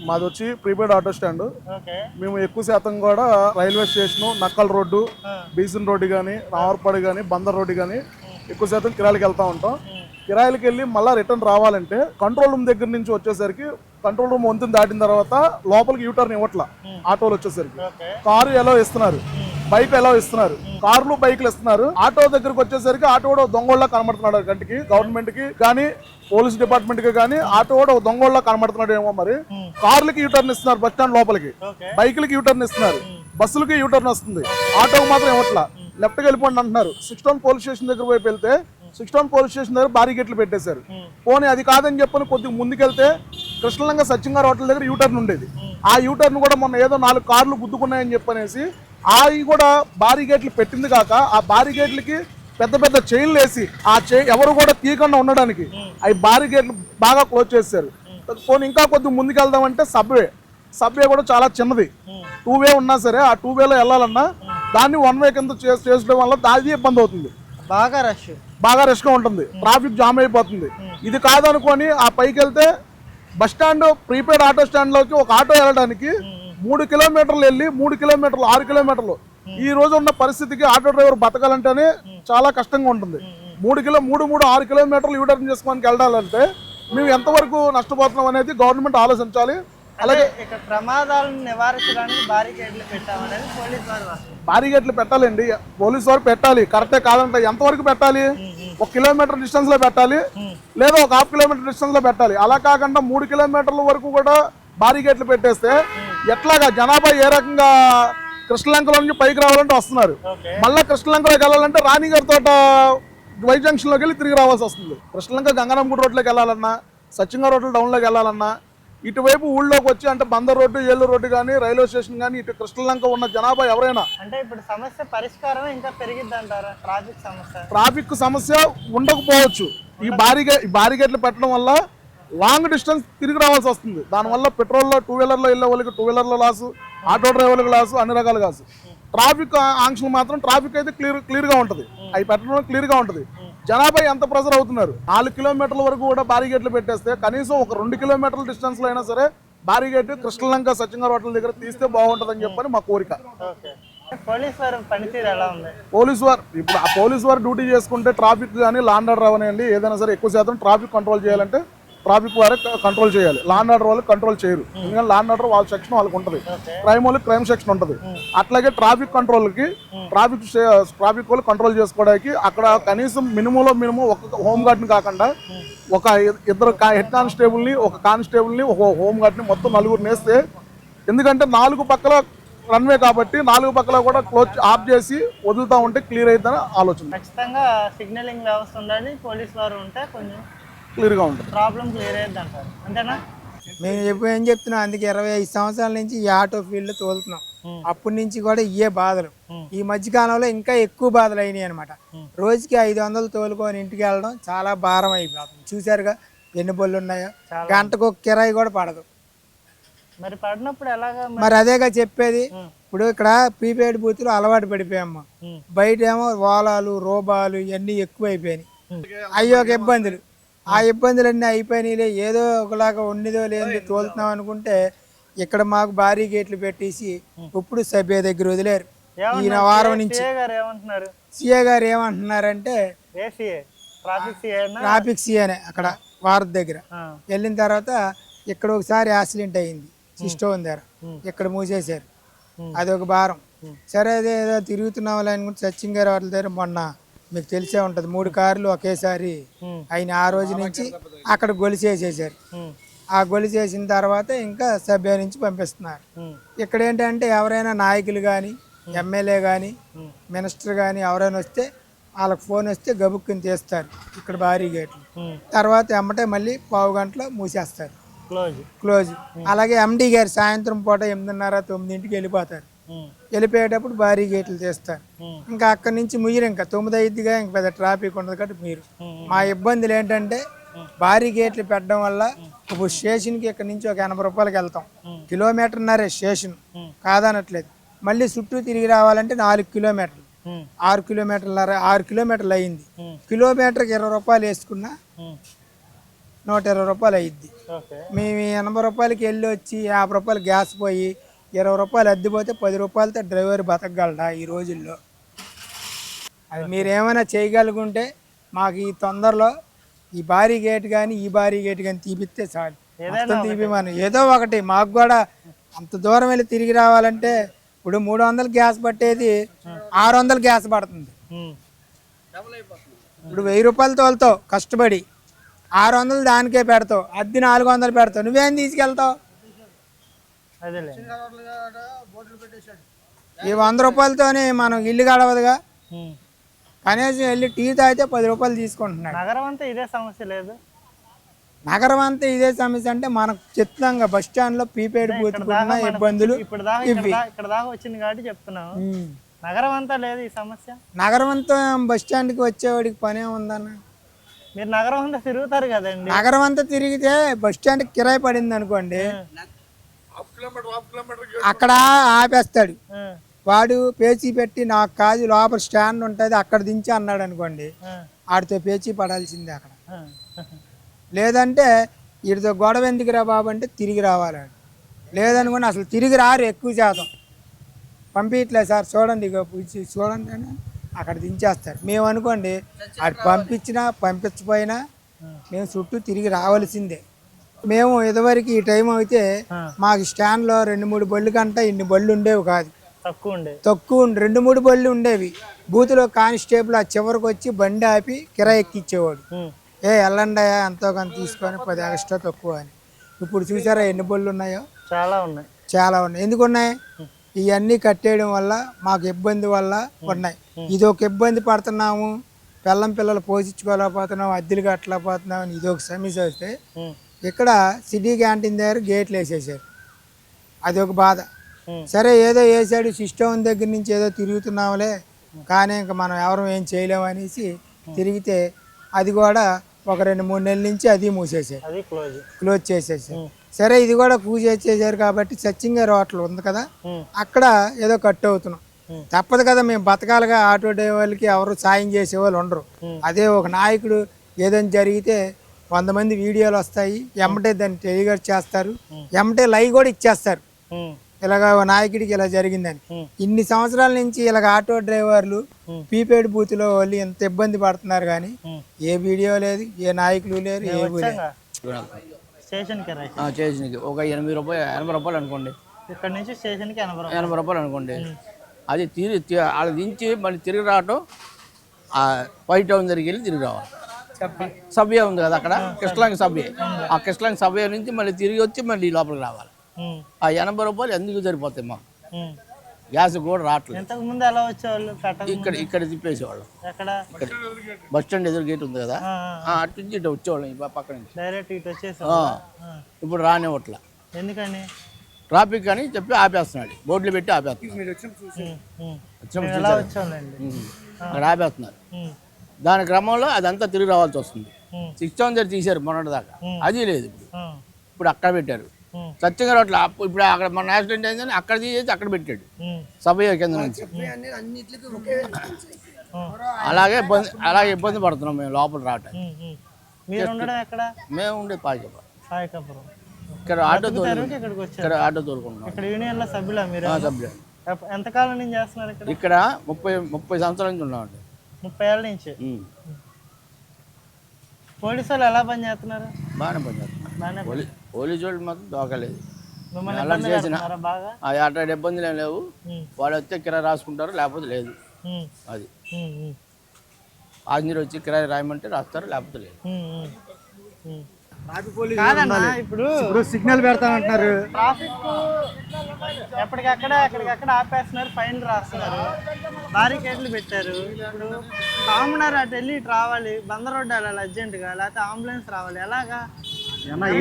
మాది వచ్చి prepaid auto stand. Okay. మేము ఎక్కువ శాతం కూడా రైల్వే స్టేషను, నక్కల్ రోడ్డు, బీసన్ రోడ్డు కానీ, రావర్పాడు కానీ, బందర్ రోడ్డు కానీ ఎక్కువ శాతం కిరాయిలకి వెళ్తూ ఉంటాం. కిరాయిలకి వెళ్ళి మళ్ళీ రిటర్న్ రావాలంటే కంట్రోల్ రూమ్ దగ్గర నుంచి వచ్చేసరికి కంట్రోల్ రూమ్ వంతుని దాటిన తర్వాత లోపలికి యూటర్న్ ఇవ్వట్లా. ఆటోలు వచ్చేసరికి కారు ఎలా ఇస్తున్నారు, బైక్ ఎలా ఇస్తున్నారు, కార్లు బైక్లు ఇస్తున్నారు. ఆటో దగ్గరకు వచ్చేసరికి ఆటో కూడా దొంగోళ్ళ కనబడుతున్నాడు కంటికి. గవర్నమెంట్ కి కానీ పోలీస్ డిపార్ట్మెంట్ కి కానీ ఆటో కూడా దొంగోళ్ళ కనబడుతున్నాడు ఏమో. మరి కార్లకి యూటర్న్ ఇస్తున్నారు బస్ స్టాండ్ లోపలికి, బైక్లకి యూటర్న్ ఇస్తున్నారు, బస్సులకి యూటర్న్ వస్తుంది, ఆటోకి మాత్రం ఇవ్వట్లా. లెఫ్ట్కి వెళ్ళిపోండి అంటున్నారు. 6 టౌన్ పోలీస్ స్టేషన్ దగ్గర వైపు వెళ్తే 6 టౌన్ పోలీస్ స్టేషన్ దగ్గర బారిగేట్లు పెట్టేశారు. పోనీ అది కాదని చెప్పని కొద్దిగా ముందుకెళ్తే కృష్ణలంగా సత్యంగారు హోటల్ దగ్గర యూటర్న్ ఉండేది. ఆ యూటర్న్ కూడా మొన్న ఏదో 4 కార్లు గుద్దుకున్నాయని చెప్పనేసి అవి కూడా బారిగేట్లు పెట్టింది కాక ఆ బారిగేట్లకి పెద్ద పెద్ద చైన్లు వేసి ఆ ఎవరు కూడా తీయకుండా ఉండడానికి అవి బారిగేట్లు బాగా క్లోజ్ చేశారు. పోనీ ఇంకా కొద్దిగా ముందుకెళ్దామంటే సబ్వే కూడా చాలా చిన్నది. 2 వే ఉన్నా సరే ఆ 2 వేలో వెళ్ళాలన్నా దాన్ని 1 వే కింద చేసుకోవడం వల్ల దాది ఇబ్బంది అవుతుంది. బాగా రష్గా ఉంటుంది, ట్రాఫిక్ జామ్ అయిపోతుంది. ఇది కాదనుకొని ఆ పైకి వెళ్తే bus stand prepaid auto stand లోకి ఒక ఆటో వెళ్ళడానికి 3 కిలోమీటర్లు వెళ్ళి 3 కిలోమీటర్లు 6 కిలోమీటర్లు. ఈ రోజు ఉన్న పరిస్థితికి ఆటో డ్రైవర్ బతకాలంటేనే చాలా కష్టంగా ఉంటుంది. 6 కిలోమీటర్లు యూటర్న్ చేసుకోవడానికి వెళ్ళాలంటే మేము ఎంతవరకు నష్టపోతున్నాం అనేది గవర్నమెంట్ ఆలోచించాలి. అలాగే ఇక్కడ ప్రమాదాలను నివారించడానికి బారిగేట్లు పెట్టాలండి, పోలీసు వారు పెట్టాలి. కరెక్టే కాదంటే ఎంతవరకు పెట్టాలి? 1 కిలోమీటర్ డిస్టెన్స్ లో పెట్టాలి, లేదా ఒక 1/2 కిలోమీటర్ డిస్టెన్స్ లో పెట్టాలి. అలా కాకుండా 3 కిలోమీటర్ల వరకు కూడా బారిగేట్లు పెట్టేస్తే ఎట్లాగా జనాభా ఏ రకంగా కృష్ణలంకలో నుంచి పైకి రావాలంటే వస్తున్నారు, మళ్ళీ కృష్ణలంకలోకి వెళ్ళాలంటే రాణిగారి తోట వై జంక్షన్ లోకి వెళ్ళి తిరిగి రావాల్సి వస్తుంది. కృష్ణలంక గంగనంగూడ రోడ్లోకి వెళ్ళాలన్నా, సత్యంగా రోడ్ల టౌన్లోకి వెళ్ళాలన్నా ఇటువైపు ఊళ్ళోకి వచ్చి అంటే బందర్ రోడ్డు, ఏలూరు రోడ్డు కానీ, రైల్వే స్టేషన్ కానీ, ఇటు కృష్ణలంక ఉన్న జనాభా ఎవరైనా అంటే ఇప్పుడు సమస్య పరిష్కారం ఇంకా పెరిగిద్ది అంటారా? ట్రాఫిక్ సమస్య ఉండకపోవచ్చు. ఈ బారిగేట్లు పెట్టడం వల్ల లాంగ్ డిస్టెన్స్ తిరిగి రావాల్సి వస్తుంది. దానివల్ల పెట్రోల్లో 2 వీలర్లో వెళ్ళే వాళ్ళకి 2 వీలర్లో లాసు, ఆటో డ్రైవర్లకు లాసు, అన్ని రకాల లాసు. ట్రాఫిక్ ఆంక్షలు మాత్రం ట్రాఫిక్ అయితే క్లియర్గా ఉంటుంది, అవి పెట్టడం క్లియర్గా ఉంటుంది. జనాభా ఎంత ప్రెజర్ అవుతున్నారు. 4 కిలోమీటర్ల వరకు కూడా బారిగేట్లు పెట్టేస్తే కనీసం ఒక 2 కిలోమీటర్ల డిస్టెన్స్ లో అయినా సరే బారిగేట్ కృష్ణలంక సత్యంగారు హోటల్ దగ్గర తీస్తే బాగుంటుందని చెప్పని మా కోరిక. పోలీసు వారు ఇప్పుడు ఆ పోలీసు వారు డ్యూటీ చేసుకుంటే ట్రాఫిక్ కానీ లా అండ్ ఆర్డర్ అవనండి ఏదైనా సరే ఎక్కువ శాతం ట్రాఫిక్ కంట్రోల్ చేయాలంటే ట్రాఫిక్ వారే కంట్రోల్ చేయాలి. లా అండ్ ఆర్డర్ వాళ్ళు కంట్రోల్ చేయరు, ఎందుకంటే లా అండ్ ఆర్డర్ వాళ్ళ సెక్షన్ వాళ్ళకి ఉంటుంది, క్రైమ్ వాళ్ళకి క్రైమ్ సెక్షన్ ఉంటుంది. అట్లాగే ట్రాఫిక్ కంట్రోల్కి ట్రాఫిక్ వాళ్ళు కంట్రోల్ చేసుకోవడానికి అక్కడ కనీసం మినిమం ఒక హోమ్ గార్డ్ని కాకుండా ఒక 2 హెడ్ కానిస్టేబుల్ని, ఒక కానిస్టేబుల్ని, ఒక హోమ్ గార్డ్ని మొత్తం 4 నేస్తే, ఎందుకంటే 4 పక్కల రన్వే కాబట్టి 4 పక్కల కూడా క్లోజ్ ఆఫ్ చేసి వదులుతూ ఉంటే క్లియర్ అవుతుందని ఆలోచన. ఖచ్చితంగా సిగ్నలింగ్ వ్యవస్థ ఉండాలి, పోలీస్ వారు ఉంటే కొంచెం క్లియర్గా ఉంటుంది, ప్రాబ్లం క్లియర్ అయ్యింది అంటారు. అంతేనా? మేము ఏం చెప్తున్నాం, అందుకే 25 సంవత్సరాల నుంచి ఈ ఆటో ఫీల్డ్ తోలుతున్నాం. అప్పటి నుంచి కూడా ఇవే బాధలు. ఈ మధ్యకాలంలో ఇంకా ఎక్కువ బాధలు అయినాయి అనమాట. రోజుకి 500 తోలుకొని ఇంటికి వెళ్ళడం చాలా భారం అయిపోతుంది. చూసారుగా ఎన్ని బళ్ళు ఉన్నాయో, గంటకు ఒక కిరాయి కూడా పడదు. మరి పడినప్పుడు ఎలాగా? మరి అదేగా చెప్పేది. ఇప్పుడు ఇక్కడ ప్రీపెయిడ్ బూతులు అలవాటు పడిపోయాము, బయట ఏమో ఓలాలు, రోబాలు ఇవన్నీ ఎక్కువ అయిపోయినాయి. అయ్యో ఒక ఇబ్బందులు. ఆ ఇబ్బందులన్నీ అయిపోయినాయిలే, ఏదో ఒకలాగా ఉన్నదో లేదో తోలుతున్నాం అనుకుంటే ఇక్కడ మాకు భారీ గేట్లు పెట్టేసి ఇప్పుడు సభ్య దగ్గర వదిలేరు. ఈయన వారం నుంచి సిఏ గారు ఏమంటున్నారంటే ట్రాఫిక్ సిఏనే అక్కడ వారం దగ్గర వెళ్ళిన తర్వాత ఇక్కడ ఒకసారి యాక్సిడెంట్ అయింది సిస్టోన్ దగ్గర, ఇక్కడ మూసేశారు. అదొక భారం. సరే అదే ఏదో తిరుగుతున్నాం అనుకుంటే సత్యంగారు వాటి దగ్గర మొన్న మీకు తెలిసే ఉంటది 3 కార్లు ఒకేసారి ఆయన. ఆ రోజు నుంచి అక్కడ గొలిసేసేసారు. ఆ గొలిసేసిన తర్వాత ఇంకా సభ్య నుంచి పంపిస్తున్నారు. ఇక్కడ ఏంటంటే ఎవరైనా నాయకులు కానీ, ఎమ్మెల్యే కానీ, మినిస్టర్ కానీ ఎవరైనా వస్తే వాళ్ళకి ఫోన్ వస్తే గబుక్కుని తీస్తారు ఇక్కడ భారీ గేట్లు. తర్వాత ఎమ్మటే మళ్ళీ పావు గంటలో మూసేస్తారు, క్లోజ్. అలాగే ఎండి గారు సాయంత్రం పూట 8:30, 9ంటికి వెళ్ళిపోతారు. వెళ్ళిపోయేటప్పుడు భారీ గేట్లు తీస్తారు. ఇంకా అక్కడి నుంచి ముయ్యరు, ఇంకా 9 అయ్యిద్దిగా, ఇంక పెద్ద ట్రాఫిక్ ఉండదు కాబట్టి మీరు. మా ఇబ్బందులు ఏంటంటే భారీ గేట్లు పెట్టడం వల్ల ఇప్పుడు స్టేషన్కి ఇక్కడ నుంచి ఒక 80 రూపాయలకి వెళ్తాం, 1.5 కిలోమీటర్న్నరే స్టేషన్ కాదనట్లేదు. మళ్ళీ చుట్టూ తిరిగి రావాలంటే 4 కిలోమీటర్లు, 6 కిలోమీటర్లు అయింది. కిలోమీటర్కి 20 రూపాయలు వేసుకున్నా 120 రూపాయలు అయ్యిద్ది. ఓకే. మేము 80 రూపాయలకి వెళ్ళి వచ్చి 50 రూపాయలు గ్యాస్ పోయి 20 రూపాయలు అద్దిపోతే 10 రూపాయలతో డ్రైవర్ బతకగలడా ఈ రోజుల్లో? అది మీరు ఏమైనా చేయగలుగుంటే మాకు ఈ తొందరలో ఈ భారీ గేట్ కానీ ఈ భారీ గేట్ కానీ తీపిస్తే చాలు. మొత్తం తీపిమని ఏదో ఒకటి మాకు కూడా అంత దూరం వెళ్ళి తిరిగి రావాలంటే ఇప్పుడు 300 గ్యాస్ పట్టేది 600 గ్యాస్ పడుతుంది. ఇప్పుడు 1000 రూపాయలు తోలుతావు కష్టపడి, 600 దానికే పెడతావు, అద్దె 400 పెడతావు, నువ్వేం తీసుకెళ్తావు? ఈ 100 రూపాయలతోనే మనం ఇల్లు గడవదుగా. కనీసం వెళ్ళి టీ తాగితే 10 రూపాయలు తీసుకుంటున్నాడు. నగరం అంతా ఇదే సమస్య లేదు. నగరం అంతా ఇదే సమస్య అంటే మనకు చెప్తాంగా బస్ స్టాండ్ లో ప్రీపెయిడ్ బూతుకున్న ఇబ్బందులు ఇక్కడ దాకా వచ్చింది కాబట్టి చెప్తున్నావు. నగరం అంతా లేదు ఈ సమస్య. నగరం అంతా బస్ స్టాండ్కి వచ్చేవాడికి పనే ఉందన్న. మీరు నగరం అంతా తిరుగుతారు కదండి. నగరం అంతా తిరిగితే బస్ స్టాండ్ కిరాయి పడింది అనుకోండి, అక్కడ ఆపేస్తాడు వాడు. పేచీ పెట్టి నాకు కాదు లోపల స్టాండ్ ఉంటుంది అక్కడ దించి అన్నాడు అనుకోండి, ఆడితో పేచీ పడాల్సిందే అక్కడ. లేదంటే వీడితో గొడవ ఎందుకురా బాబు అంటే తిరిగి రావాలండి. లేదనుకోండి అసలు తిరిగి రారు. ఎక్కువ శాతం పంపించట్లేదు సార్ చూడండి, ఇక చూడండి అని అక్కడ దించేస్తారు. మేము అనుకోండి అది పంపించినా పంపించపోయినా మేము చుట్టూ తిరిగి రావాల్సిందే. మేము ఇదివరకు ఈ టైం అయితే మాకు స్టాండ్లో 2-3 బళ్ళు కంటే ఇన్ని బళ్ళు ఉండేవి కాదు, తక్కువ 2-3 బళ్ళు ఉండేవి. బూత్లో కానిస్టేబుల్ ఆ చివరికి వచ్చి బండి ఆపి కిరాయి ఎక్కిచ్చేవాడు. వెళ్ళండి ఎంతో కొంత తీసుకొని 10 ఎక్స్ట్రా తక్కువ అని. ఇప్పుడు చూసారా ఎన్ని బళ్ళు ఉన్నాయో? చాలా ఉన్నాయి, చాలా ఉన్నాయి. ఎందుకు ఉన్నాయి? ఇవన్నీ కట్టేయడం వల్ల మాకు ఇబ్బంది వల్ల ఉన్నాయి. ఇది ఒక ఇబ్బంది పడుతున్నాము, పిల్లలు పోషించుకోలేకపోతున్నాము, అద్దెలు కట్టలేకపోతున్నాము అని ఇది ఒక సమస్య వస్తే ఇక్కడ సిటీ క్యాంటీన్ దగ్గర గేట్లు వేసేసారు. అది ఒక బాధ. సరే ఏదో వేసాడు సిస్టమ్ దగ్గర నుంచి ఏదో తిరుగుతున్నాములే కానీ ఇంకా మనం ఎవరు ఏం చేయలేము అనేసి తిరిగితే అది కూడా ఒక 2-3 నెలల నుంచి అది మూసేసారు, క్లోజ్ చేసేసారు. సరే ఇది కూడా చేసేసారు కాబట్టి సచ్చింగారు హోటల్ ఉంది కదా అక్కడ ఏదో కట్ అవుతున్నాం. తప్పదు కదా, మేము బతకాలుగా. ఆటో డ్రైవర్లకి ఎవరు సాయం చేసేవాళ్ళు ఉండరు. అదే ఒక నాయకుడు ఏదైనా జరిగితే 100 మంది వీడియోలు వస్తాయి, ఎమ్మటే దాన్ని టెలికాస్ట్ చేస్తారు, ఎమ్మటే లైవ్ కూడా ఇచ్చేస్తారు. ఇలాగ నాయకుడికి ఇలా జరిగిందని. ఇన్ని సంవత్సరాల నుంచి ఇలాగ ఆటో డ్రైవర్లు ప్రీపెయిడ్ బూత్లో వాళ్ళు ఎంత ఇబ్బంది పడుతున్నారు కానీ ఏ వీడియో లేదు, ఏ నాయకులు లేరు, ఏమీ లేదు. స్టేషన్కి ఒక 80 రూపాయలు అనుకోండి. ఇక్కడ నుంచి స్టేషన్కి 80 రూపాయలు అనుకోండి. అది వాళ్ళు దించి మళ్ళీ తిరిగి రావటం వైట్ టౌన్ దగ్గరికి వెళ్ళి తిరిగి రావాలి. సబ్వే ఉంది కదా అక్కడ, కృష్ణలంక సబ్వే. ఆ కృష్ణలంక సబ్వే నుంచి మళ్ళీ తిరిగి వచ్చి మళ్ళీ లోపలికి రావాలి. ఆ 80 రూపాయలు ఎందుకు సరిపోతాయి మాకు? గ్యాస్ కూడా రావట్లేదు. ఇంతకుముందు ఎలా వచ్చేవాళ్ళు? ఇక్కడ తిప్పేసేవాళ్ళు. ఇక్కడ బస్ స్టాండ్ ఎదురు గేట్ ఉంది కదా, అటు నుంచి ఇటు వచ్చేవాళ్ళం పక్క నుంచి డైరెక్ట్ ఇటు వచ్చేసి. ఇప్పుడు రానివ్వట్లా. ఎందుకని? ట్రాఫిక్ అని చెప్పి ఆపేస్తున్నాడు, బోర్డులు పెట్టి ఆపేస్తున్నారు. అక్కడ ఆపేస్తున్నారు. దాని క్రమంలో అదంతా తిరిగి రావాల్సి వస్తుంది. 600 తీశారు మొన్నటి దాకా, అది లేదు. ఇప్పుడు అక్కడ పెట్టారు సత్యంగా రోడ్ల. ఇప్పుడు అక్కడ మన యాక్సిడెంట్ అయిందని అక్కడ తీసేసి అక్కడ పెట్టాడు సభ్య కింద నుంచి. అలాగే ఇబ్బంది పడుతున్నాం మేము లోపల రావటానికి. మేము ఉండేది పాయకపురం. ఇక్కడ ఆటో తోలుకుంటున్నాం. సభ్యులు ఎంతకాలం నుంచి చేస్తున్నారు ఇక్కడ? 30 సంవత్సరాల నుంచి ఉన్నామండి. 30 ఏళ్ళ నుంచి. పోలీసు వాళ్ళు ఎలా పని చేస్తున్నారు? బాగానే పని చేస్తున్నారు. పోలీసు వాళ్ళు మాత్రం దోకలేదు. అలా చేసిన అట్లాంటి ఇబ్బందులు ఏం లేవు. వాళ్ళు వస్తే కిరాయి రాసుకుంటారు, లేకపోతే లేదు. అది ఆంజనేయులు వచ్చి కిరాయి రాయమంటే రాస్తారు, లేకపోతే లేదు. ఇప్పుడు సిగ్నల్ పెడతానంటున్నారు, ట్రాఫిక్ ఎక్కడికక్కడ ఆపేస్తున్నారు, ఫైన్ రాస్తున్నారు, బారికేడ్లు పెట్టారు. ఇప్పుడు కామనర్ అటు వెళ్ళి ఇటు రావాలి, బందర్ రోడ్డు వెళ్ళాలి అర్జెంటుగా, లేకపోతే అంబులెన్స్ రావాలి. ఎలాగా?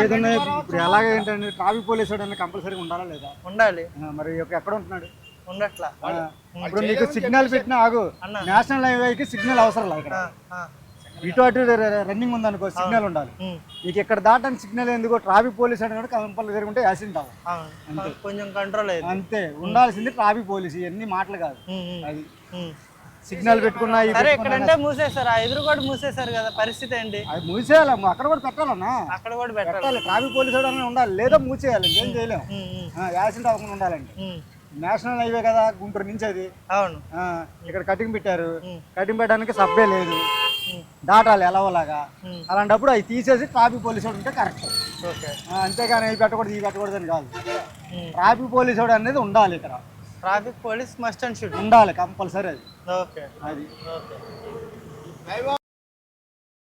ఏదన్నా ఇప్పుడు ఎలాగ ఏంటంటే ట్రాఫిక్ పోలీసు వాడు కంపల్సరీగా ఉండాలా లేదా? ఉండాలి. మరి ఎక్కడ ఉంటున్నాడు? ఉండట్లా. ఇప్పుడు నీకు సిగ్నల్ పెట్టినా ఆగు, నేషనల్ హైవేకి సిగ్నల్ అవసరం లేదు. ఇక్కడ ఇటు అటు రన్నింగ్ ఉందనుకో సిగ్నల్ ఉండాలి. నీకు ఇక్కడ దాటానికి సిగ్నల్ ఎందుకో? ట్రాఫిక్ పోలీస్ అంటే కూడా కంపల్సరీ ఉంటే యాక్సిడెంట్ అవ్వాలి. కొంచెం కంట్రోల్ అయ్యింది. అంతే ఉండాల్సింది ట్రాఫిక్ పోలీస్. ఇవన్నీ మాటలు కాదు. అది సిగ్నల్ పెట్టుకున్నా సరే ఇక్కడంటే మూసేశారు, ఆ ఎదురు కూడా మూసేశారు కదా, పరిస్థితి ఏంటి? అది మూసేయాలమ్మా, అక్కడ కూడా పెట్టాలన్నా, అక్కడ కూడా పెట్టాలి. పెట్టాలి. ట్రాఫిక్ పోలీసు వాడు అన్నీ ఉండాలి, లేదా మూసేయాలి, ఏం చేయలేము. ఉమ్, ఉమ్, యాక్సిడెంట్ అవ్వకుండా ఉండాలండి. ఉమ్. నేషనల్ హైవే కదా గుంటూరు నుంచి అది. అవును. ఇక్కడ కటింగ్ పెట్టారు, కటింగ్ పెట్టడానికి సబ్బే లేదు, దాటాలి ఎలాగోలాగా. అలాంటప్పుడు అవి తీసేసి ట్రాఫిక్ పోలీసు వాడు ఉంటే కరెక్ట్. ఓకే. అంతేగాని ఇవి పెట్టకూడదు ఇవి పెట్టకూడదు అని కాదు. ట్రాఫిక్ పోలీసు వాడు అనేది ఉండాలి, ఇక్కడ traffic police must and should ఉండాలి కంపల్సరీ. అది ఓకే. అది ఓకే.